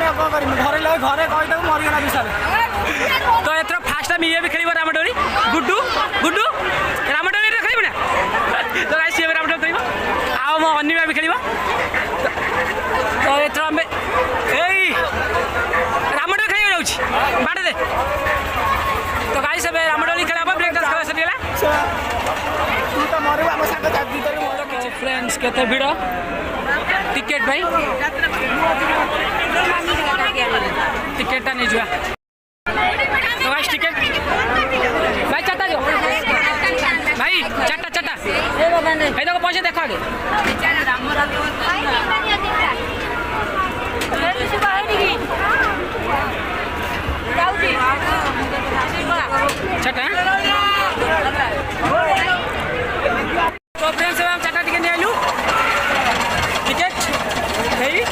घरे घरे कहीदेव मरीगला विशाल तो एथर फास्ट टाइम ये भी खेल रामडोली गुड्डू गुड्डू रामडोली खेल ना तो गाइस ये रामडोली खेल आओ मो अन्य भी खेल तो एथर आम रामडोली खेल जाऊँ बाटे दे तो गाइस अब रामडोली खेल ब्रेक डांस खेल सरीगला फ्रेंड्स केते भिड़ टिकेट भाई टिकेट नहीं जुआ तो भाई टिकेट भाई चाटा जो भाई चाटा चाटा भाई देखो पैसे देखो आगे चाटा तो फ्रेंड्स हम चाटा टिकेट नहीं आलू टिकेट भाई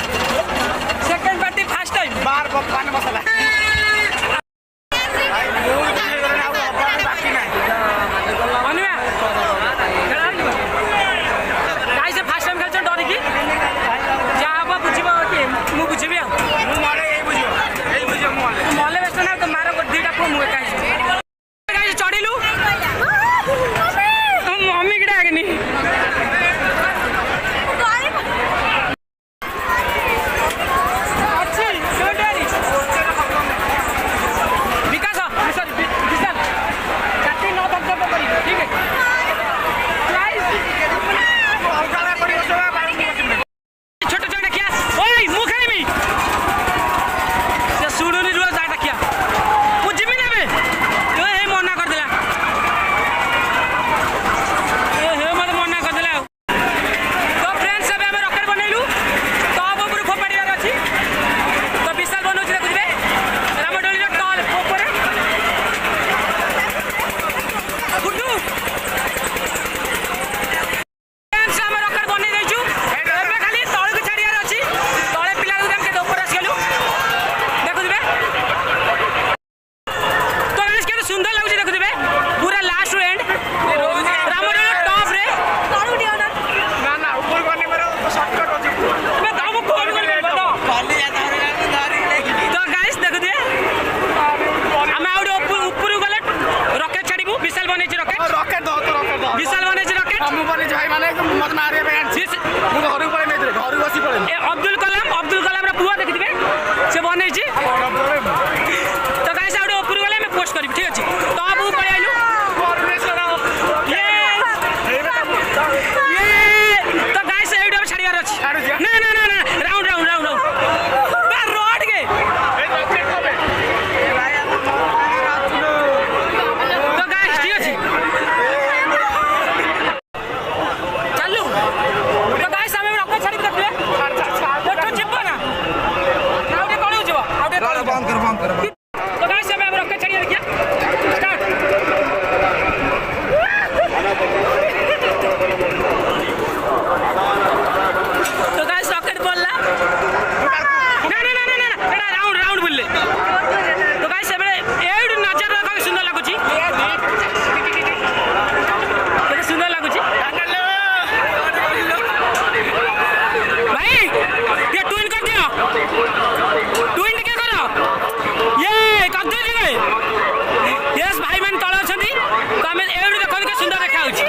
सेकंड पार्टी फर्स्ट टाइम बार पान मसाला अब्दुल कलाम पुआ देखिए से बन तो गाइस आउट ऊपर गले मैं पोस्ट करी ठीक अच्छे तो आप ऊपर आइलु तो गाइस एडो छाड़ियार अछि ना ना ना ना round round round round road के तो गाइस ठीक अछि चलू तो गाइस हमें रख छाड़ी देखले तो जिब्बो ना आउटे कोन हो जबो आउटे बंद कर तो गाइस हमें रख छाड़ी देखिए स्टार्ट तो गाइस रॉकेट बोलला ना ना ना ना एड़ा राउंड राउंड बोलले तो गाइस एबे एड नजर रखा सुंदर लागुची केते सुंदर लागुची भाई ये ट्विन कर दियो ट्विन के करो ये कर दे यस भाई मन तळ अछंती तो हमें एड देखो के सुंदर देखा होची